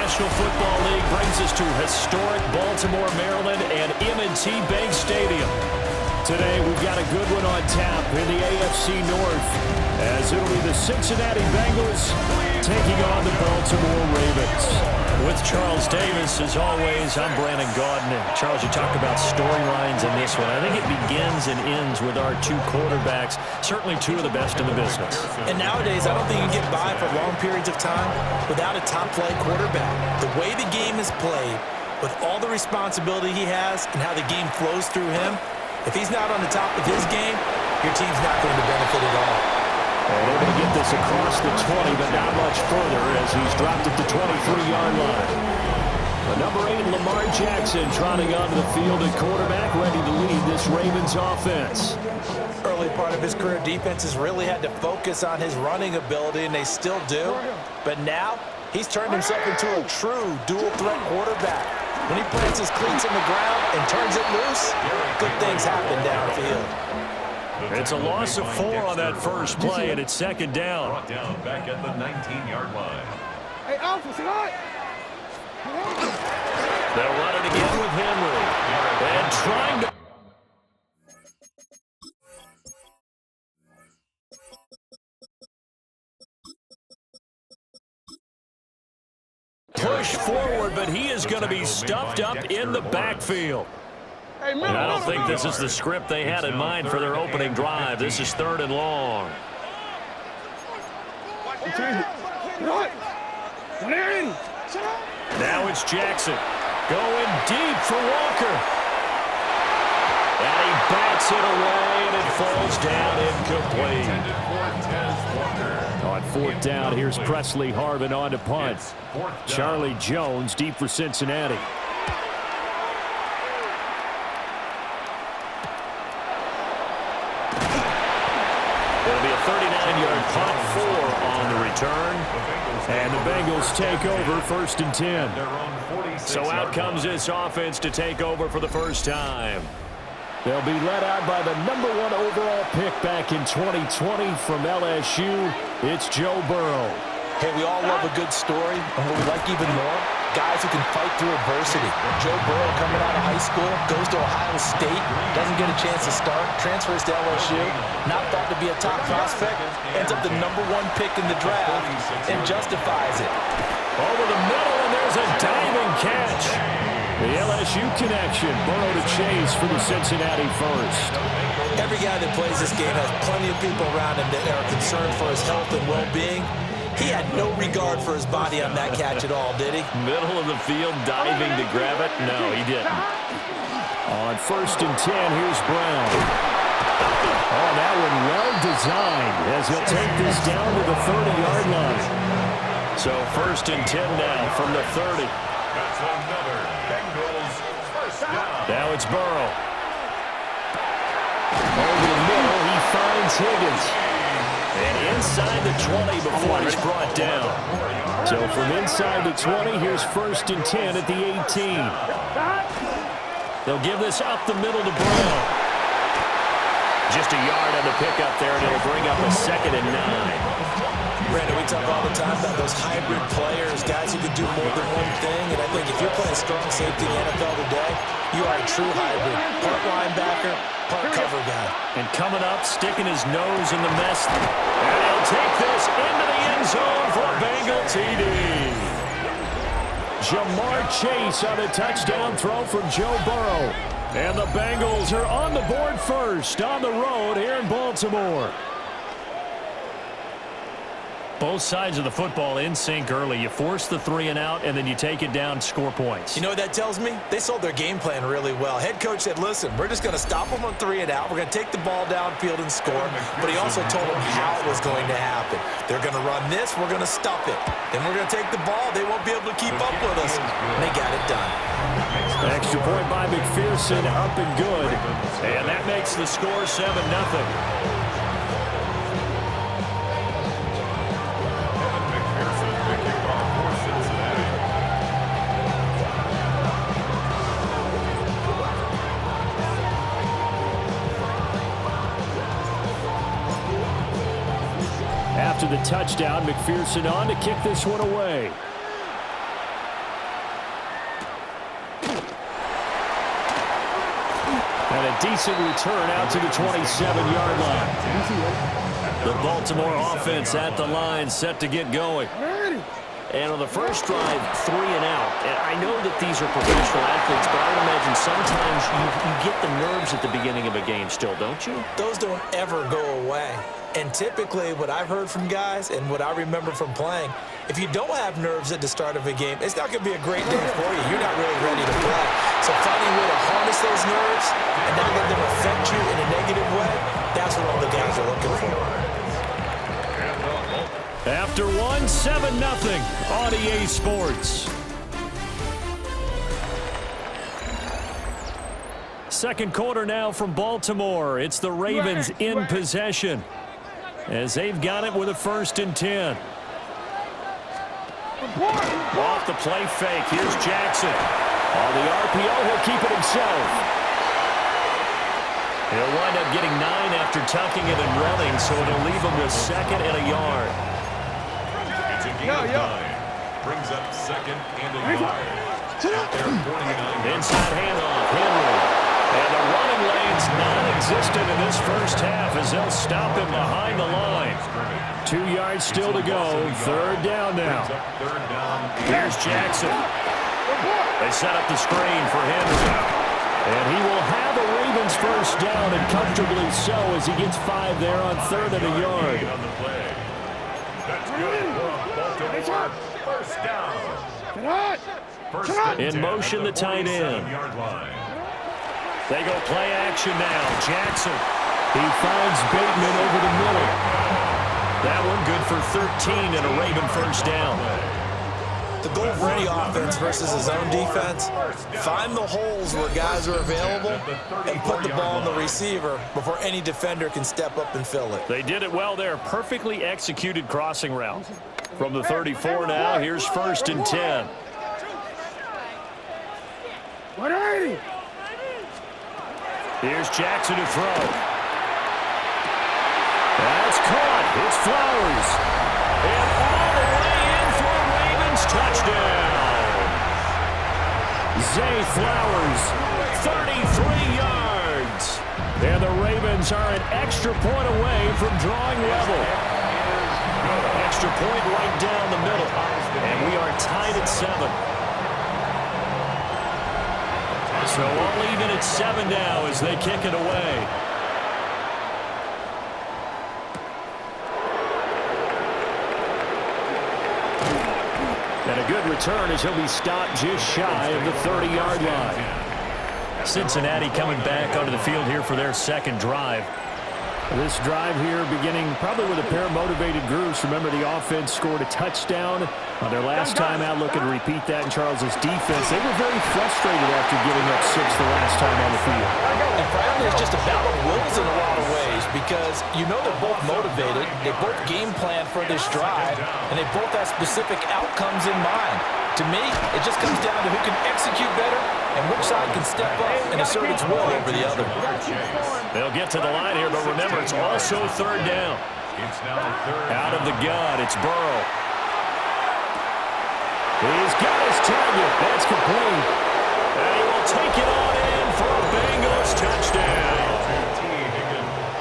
National Football League brings us to historic Baltimore, Maryland, and M&T Bank Stadium. Today, we've got a good one on tap in the AFC North, as it'll be the Cincinnati Bengals taking on the Baltimore Ravens. With Charles Davis, as always, I'm Brandon Gaudin. Charles, you talk about storylines in this one. I think it begins and ends with our two quarterbacks, certainly two of the best in the business. And nowadays, I don't think you can get by for long periods of time without a top-flight quarterback. The way the game is played, with all the responsibility he has and how the game flows through him, if he's not on the top of his game, your team's not going to benefit at all. And able to get this across the 20, but not much further as he's dropped at the 23-yard line. The number 8, Lamar Jackson, trotting onto the field at quarterback, ready to lead this Ravens offense. Early part of his career, defenses really had to focus on his running ability, and they still do. But now, he's turned himself into a true dual-threat quarterback. When he plants his cleats in the ground and turns it loose, good things happen downfield. It's a loss of 4 on that first play, and it's second down. Brought down back at the 19-yard line. Hey, Alpha, say hi. They'll run it again with Henry. And trying to push forward, but he is going to be stuffed up in the backfield. And I don't think this is the script they had in mind for their opening drive. This is 3rd and long. Now it's Jackson going deep for Walker. And he bats it away, and it falls down incomplete. On 4th down, here's Presley Harvin on to punt. Charlie Jones deep for Cincinnati. It'll be a 39-yard punt, 4 on the return. And the Bengals take over 1st and 10. So out comes this offense to take over for the first time. They'll be led out by the number 1 overall pick back in 2020 from LSU. It's Joe Burrow. Hey, we all love a good story, and what we like even more, guys who can fight through adversity. Joe Burrow coming out of high school, goes to Ohio State, doesn't get a chance to start, transfers to LSU, not thought to be a top prospect, ends up the number 1 pick in the draft, and justifies it. Over the middle, and there's a diving catch. The LSU connection, Burrow to Chase for the Cincinnati first. Every guy that plays this game has plenty of people around him that are concerned for his health and well-being. He had no regard for his body on that catch at all, did he? Middle of the field, diving to grab it? No, he didn't. On 1st and 10, here's Brown. Oh, that one well designed as he'll take this down to the 30-yard line. So 1st and 10 now from the 30. That's another Bengals first down. Now it's Burrow. Over the middle, he finds Higgins. And inside the 20 before he's brought down. So from inside the 20, here's 1st and 10 at the 18. They'll give this up the middle to Brown. Just a yard on the pickup there, and it'll bring up a 2nd and 9. Brandon, we talk all the time about those hybrid players, guys who can do more than one thing, and I think if you're playing strong safety in the NFL today, you are a true hybrid. Part linebacker, part cover guy. And coming up, sticking his nose in the mess. And he'll take this into the end zone for a Bengal TD. Jamar Chase on a touchdown throw from Joe Burrow. And the Bengals are on the board first on the road here in Baltimore. Both sides of the football in sync early. You force the 3 and out, and then you take it down, score points. You know what that tells me? They sold their game plan really well. Head coach said, listen, we're just going to stop them on 3 and out. We're going to take the ball downfield and score. But he also told them how it was going to happen. They're going to run this. We're going to stuff it. Then we're going to take the ball. They won't be able to keep up with us. And they got it done. Extra point by McPherson, up and good. And that makes the score 7-0. After the touchdown, McPherson on to kick this one away. And a decent return out to the 27-yard line. The Baltimore offense at the line, set to get going. And on the first drive, 3 and out. And I know that these are professional athletes, but I would imagine sometimes you get the nerves at the beginning of a game still, don't you? Those don't ever go away. And typically what I've heard from guys and what I remember from playing, if you don't have nerves at the start of a game, it's not going to be a great day for you. You're not really ready to play. So finding a way to harness those nerves and not let them affect you in a negative way, that's what all the guys are looking for. After 7-0 on EA Sports. Second quarter now from Baltimore. It's the Ravens in possession as they've got it with a 1st and 10. Off the play fake. Here's Jackson. On the RPO, he'll keep it himself. He'll wind up getting 9 after tucking it and running, so it'll leave him with 2nd and a yard. It's a gain of 9. Brings up 2nd and a yard. Out there, 49. Inside handoff, Henry. And the running lane's non-existent in this first half as they'll stop him behind the line. 2 yards still to go. 3rd down now. Here's Jackson. They set up the screen for Henry. And he will have a Ravens 1st down, and comfortably so as he gets 5 there on 3rd and a yard. That's good for Baltimore. 1st down. In motion, the tight end. They go play action now. Jackson. He finds Bateman over the middle. That one good for 13 and a Raven 1st down. The goal for any offense versus his own defense, find the holes where guys are available and put the ball on the receiver before any defender can step up and fill it. They did it well there. Perfectly executed crossing route. From the 34 now, here's 1st and 10. 180. Here's Jackson to throw. That's caught. It's Flowers. And all the way in for a Ravens touchdown. Zay Flowers, 33 yards. And the Ravens are an extra point away from drawing level. Extra point right down the middle. And we are tied at 7. So all even at 7 now as they kick it away. And a good return as he'll be stopped just shy of the 30-yard line. Cincinnati coming back onto the field here for their 2nd drive. This drive here beginning probably with a pair of motivated groups. Remember, the offense scored a touchdown on their last time out. Looking to repeat that in Charles's defense. They were very frustrated after giving up 6 the last time on the field. And frankly, it's just a battle of wills in a lot of ways because you know they're both motivated. They both game plan for this drive, and they both have specific outcomes in mind. To me, it just comes down to who can execute better and which side can step up and assert its will over the other. They'll get to the line here, but remember, it's also 3rd down. Out of the gun, it's Burrow. He's got his target. That's complete. And he will take it on in for a Bengals touchdown.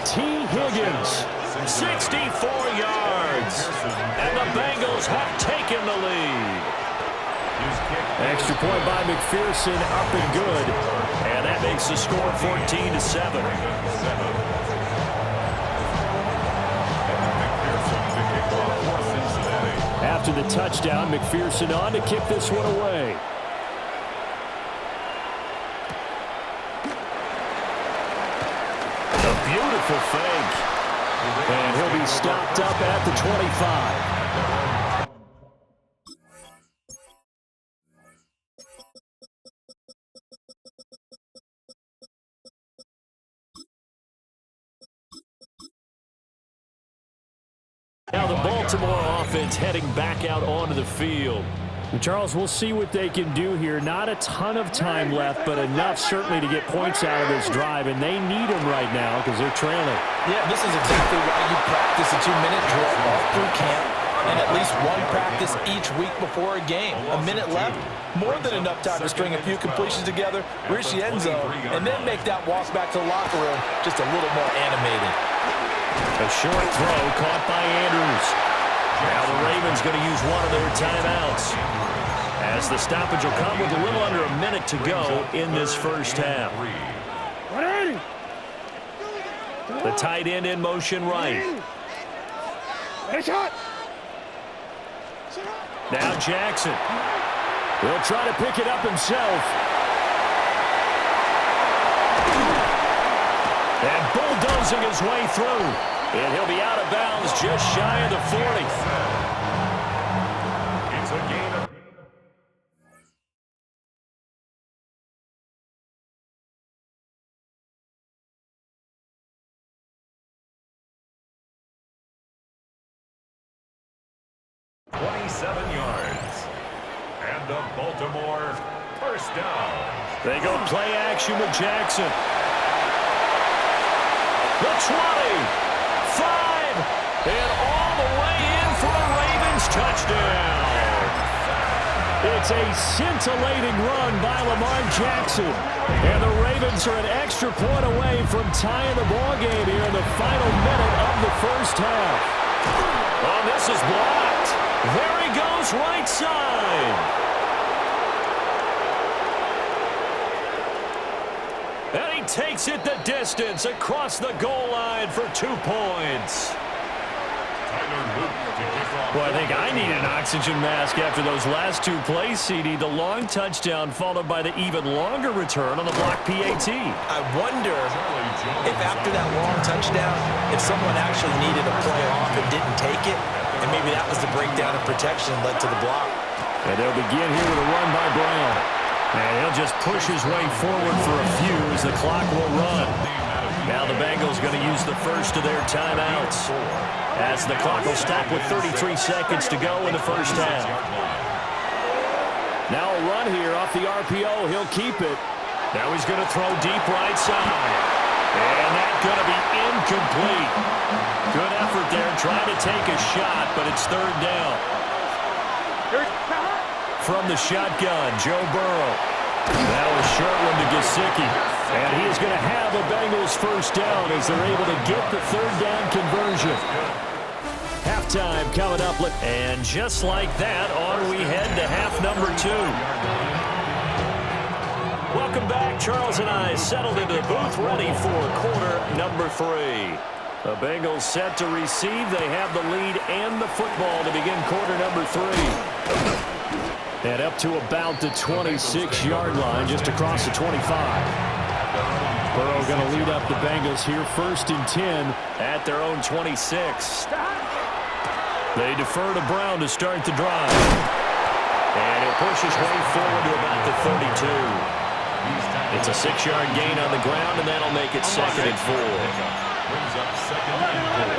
T. Higgins, 64 yards. And the Bengals have taken the lead. Extra point by McPherson, up and good. And that makes the score 14-7. After the touchdown, McPherson on to kick this one away. A beautiful fake. And he'll be stopped up at the 25. Now the Baltimore offense heading back out onto the field. And Charles, we'll see what they can do here. Not a ton of time left, but enough certainly to get points out of this drive, and they need them right now because they're trailing. Yeah, this is exactly why you practice a 2-minute drill all through camp and at least one practice each week before a game. A minute left, More than enough time to string a few completions together, reach the end zone, and then make that walk back to the locker room just a little more animated. A short throw caught by Andrews. Now the Ravens going to use one of their timeouts, as the stoppage will come with a little under a minute to go in this first half. The tight end in motion right. Now Jackson. He'll try to pick it up himself. And bulldozing his way through. And he'll be out of bounds just shy of the 40. It's a gain of 27 yards. And the Baltimore first down. They go play action with Jackson. The 20, 5, and all the way in for a Ravens touchdown. It's a scintillating run by Lamar Jackson. And the Ravens are an extra point away from tying the ball game here in the final minute of the first half. Oh, this is blocked. There he goes, right side. And he takes it the distance across the goal line for 2 points. Well, I think I need an oxygen mask after those last 2 plays, CD. The long touchdown followed by the even longer return on the block PAT. I wonder if after that long touchdown, if someone actually needed a play off and didn't take it, and maybe that was the breakdown of protection that led to the block. And they'll begin here with a run by Brown. And he'll just push his way forward for a few as the clock will run. Now the Bengals going to use the first of their timeouts, as the clock will stop with 33 seconds to go in the first half. Now a run here off the RPO. He'll keep it. Now he's going to throw deep right side. And that's going to be incomplete. Good effort there trying to take a shot, but it's third down. From the shotgun, Joe Burrow. Now a short one to Gesicki. And he is going to have a Bengals first down as they're able to get the third down conversion. Halftime coming up. And just like that, on we head to half number 2. Welcome back. Charles and I settled into the booth, ready for quarter number 3. The Bengals set to receive. They have the lead and the football to begin quarter number 3. And up to about the 26-yard line, just across the 25. Burrow going to lead up the Bengals here, 1st and 10 at their own 26. They defer to Brown to start the drive. And he'll push his way forward to about the 32. It's a 6-yard gain on the ground, and that'll make it 2nd and 4. Brings up 2nd and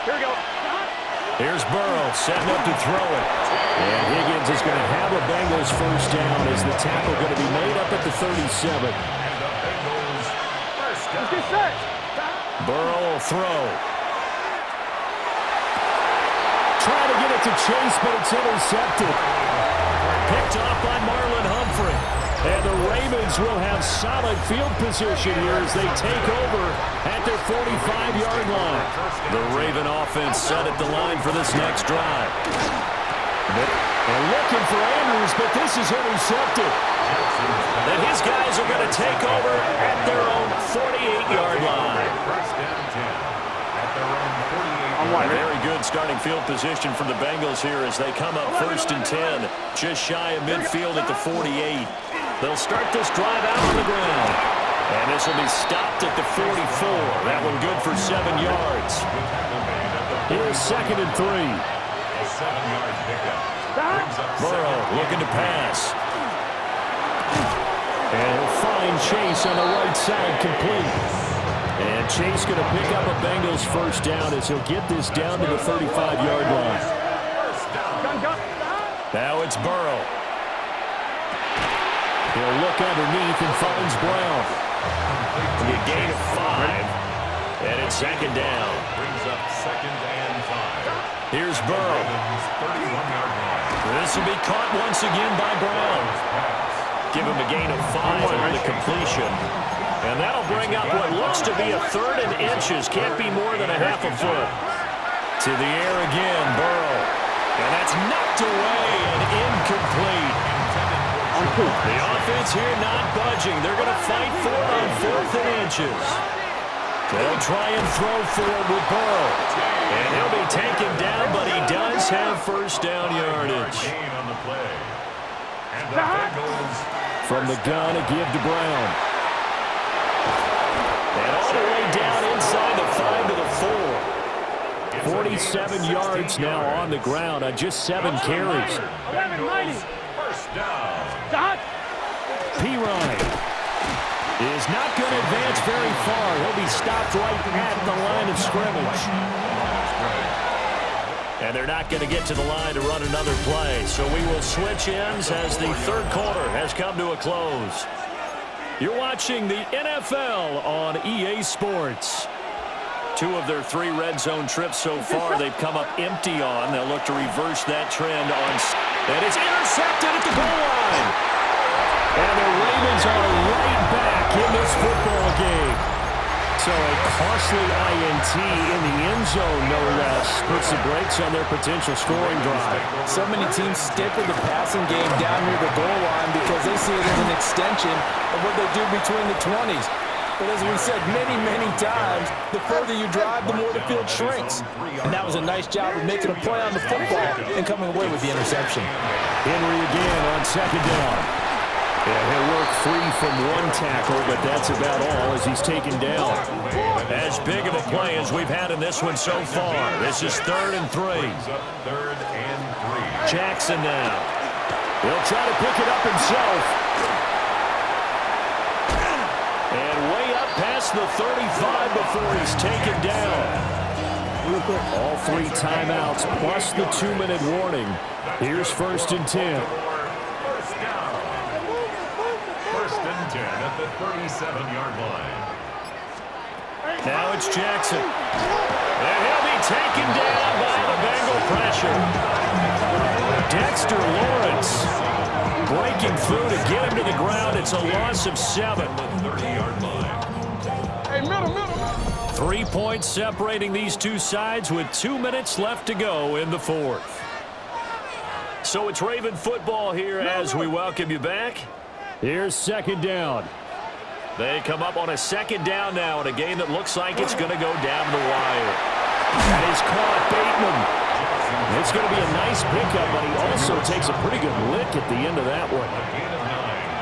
4. Here we go. Here's Burrow setting up to throw it. And Higgins is going to have a Bengals first down as the tackle going to be made up at the 37. And the Bengals first down. Get set. Burrow will throw. Trying to get it to Chase, but it's intercepted. Picked off by Marlon Humphrey. And the Ravens will have solid field position here as they take over at their 45-yard line. The Raven offense set at the line for this next drive. They're looking for Andrews, but this is intercepted. And his guys are going to take over at their own 48-yard line. First down 10 at their own 48. A very good starting field position for the Bengals here as they come up 1st and 10, just shy of midfield at the 48. They'll start this drive out on the ground. And this will be stopped at the 44. That one good for 7 yards. Here's 2nd and 3. A 7-yard pickup. Brings up Burrow looking to pass. And he'll find Chase on the right side complete. And Chase going to pick up a Bengals first down as he'll get this down to the 35-yard line. Now it's Burrow. He'll look underneath and finds Brown. A gain of 5. And it's 2nd down. Brings up 2nd and 5. Here's Burrow. 31-yard line. This This will be caught once again by Brown. Give him a gain of 5 on the completion. And that'll bring up what looks to be a 3rd and inches. Can't be more than a half a foot. To the air again, Burrow. And that's knocked away and incomplete. The offense here not budging. They're going to fight for it on 4th and inches. They'll try and throw for it with Burrow. And he'll be taken down, but he does have first down yardage. From the gun, a give to Brown. And all the way down inside the 5 to the 4. 47 yards now on the ground on just 7 carries. Pirine is not going to advance very far. He'll be stopped right at the line of scrimmage. And they're not going to get to the line to run another play. So we will switch ends as the 3rd quarter has come to a close. You're watching the NFL on EA Sports. 2 of their 3 red zone trips so far they've come up empty on. They'll look to reverse that trend on. And it's intercepted at the goal line. And the Ravens are right back in this football game. So a costly INT in the end zone, no less, puts the brakes on their potential scoring drive. So many teams stick with the passing game down near the goal line because they see it as an extension of what they do between the 20s. But as we said many, many times, the further you drive, the more the field shrinks. And that was a nice job of making a play on the football and coming away with the interception. Henry again on 2nd down. Yeah, he'll work free from 1 tackle, but that's about all as he's taken down. As big of a play as we've had in this one so far. This is 3rd and 3. Jackson now. He'll try to pick it up himself. And way up past the 35 before he's taken down. All 3 timeouts plus the 2-minute warning. Here's 1st and 10. 10 at the 37-yard line. Now it's Jackson. And he'll be taken down by the Bengal pressure. Dexter Lawrence breaking through to get him to the ground. It's a loss of 7. 30-yard line. Hey, middle. 3 points separating these 2 sides with 2 minutes left to go in the 4th. So it's Raven football here as we welcome you back. Here's 2nd down. They come up on a 2nd down now in a game that looks like it's going to go down the wire. That is caught, Bateman. It's going to be a nice pickup, but he also takes a pretty good lick at the end of that one. A gain of 9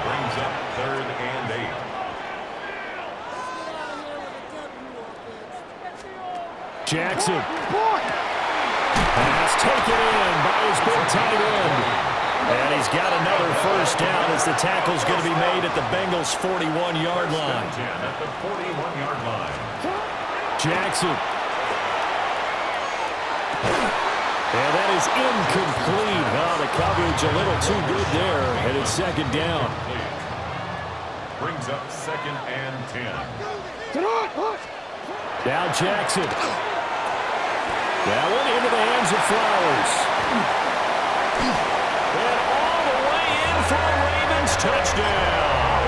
brings up 3rd and 8. Jackson. Pass taken in by his big tight end. And he's got another first down as the tackle's going to be made at the Bengals' 41-yard line. 10 at the 41-yard line. Jackson. And that is incomplete. Oh, the coverage a little too good there. And it's 2nd down. Brings up 2nd and 10. Now Jackson. That one into the hands of Flowers. And all the way in for a Ravens touchdown.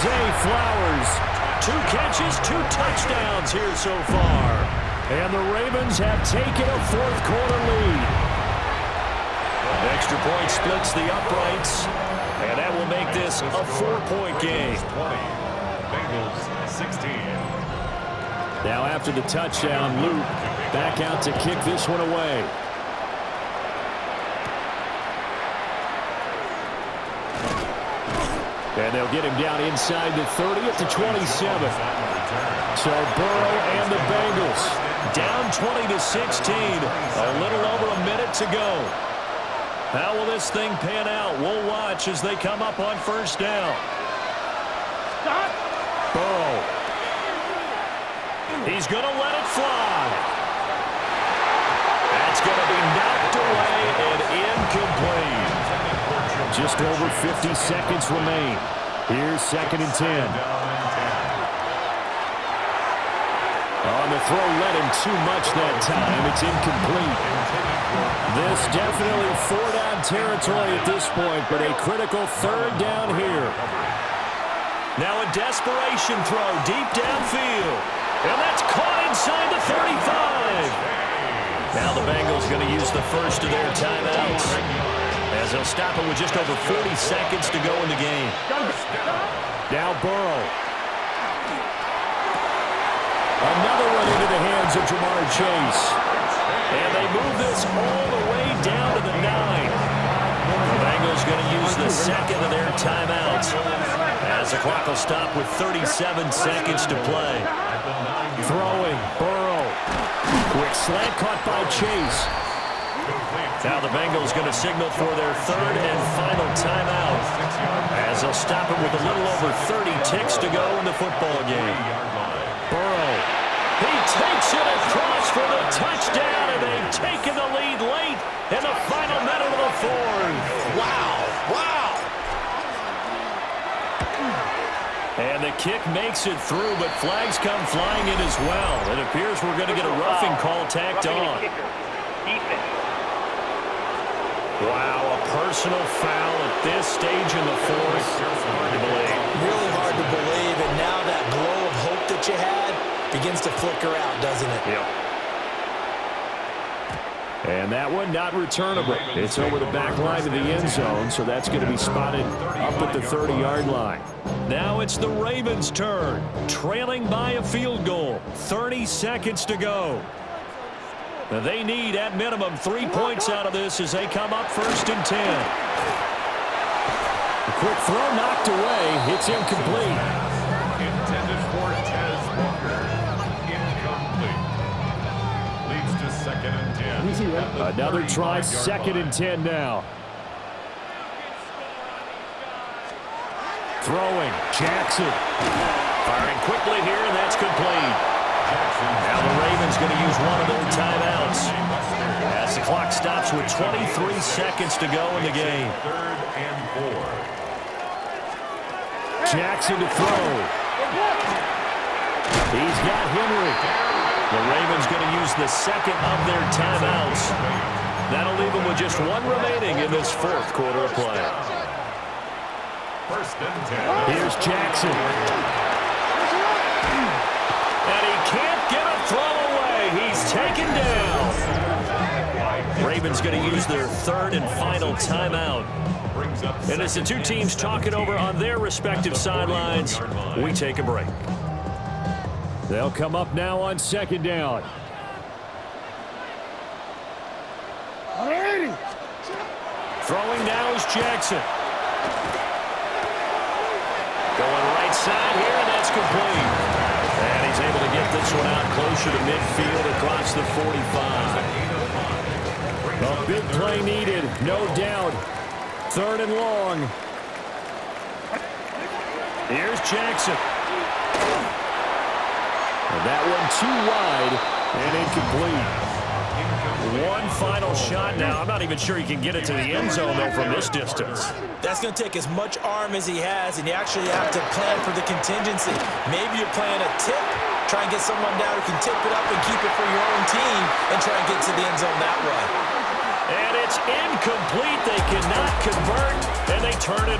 Zay Flowers. 2 catches, 2 touchdowns here so far. And the Ravens have taken a 4th quarter lead. Extra point splits the uprights. And that will make this a 4-point game. 20. Bengals 16. Now after the touchdown, Luke back out to kick this one away. And they'll get him down inside the 30 at the 27. So Burrow and the Bengals down 20-16. A little over a minute to go. How will this thing pan out? We'll watch as they come up on first down. Burrow. He's going to let it fly. That's going to be knocked away and incomplete. Just over 50 seconds remain. Here's 2nd and 10. On the throw, led him too much that time. It's incomplete. This definitely four-down territory at this point, but a critical third down here. Now a desperation throw deep downfield. And that's caught inside the 35. Now the Bengals going to use the first of their timeouts, as they'll stop it with just over 40 seconds to go in the game. Now Burrow. Another one into the hands of Jamar Chase. And they move this all the way down to the 9. The Bengals going to use the second of their timeouts, as the clock will stop with 37 seconds to play. Throwing, Burrow. Quick slant caught by Chase. Now the Bengals going to signal for their third and final timeout, as they'll stop it with a little over 30 ticks to go in the football game. Burrow. He takes it across for the touchdown, and they've taken the lead late in the final minute of the fourth. Wow. And the kick makes it through, but flags come flying in as well. It appears we're going to get a roughing call tacked on. Wow, a personal foul at this stage in the fourth. Hard to believe. Really hard to believe, and now that glow of hope that you had begins to flicker out, doesn't it? Yep. And that one not returnable. It's over the back line of the end zone, so that's going to be spotted up at the 30-yard line. Now it's the Ravens' turn, trailing by a field goal. 30 seconds to go. Now they need, at minimum, 3 points out of this as they come up 1st and 10. A quick throw knocked away. It's incomplete. Intended for Tez Walker. Incomplete. Leads to 2nd and 10. Another try, 2nd and 10 now. Throwing, Jackson. Firing quickly here, and that's complete. Now the Ravens going to use one of their timeouts, as the clock stops with 23 seconds to go in the game. 3rd and 4. Jackson to throw. He's got Henry. The Ravens going to use the second of their timeouts. That'll leave them with just one remaining in this fourth quarter of play. 1st and 10. Here's Jackson. And he can't get a throw away. He's taken down. Ravens going to use their third and final timeout. And as the two teams talk it over on their respective sidelines, we take a break. They'll come up now on 2nd down. Throwing now is Jackson. Going right side here, and that's complete. And he's able to get this one out closer to midfield across the 45. A big play needed, no doubt. 3rd and long. Here's Jackson. And that one too wide and incomplete. One final shot now. I'm not even sure he can get it to the end zone, though, from this distance. That's going to take as much arm as he has, and you actually have to plan for the contingency. Maybe you're playing a tip, try and get someone down who can tip it up and keep it for your own team and try and get to the end zone that way. And it's incomplete. They cannot convert, and they turn it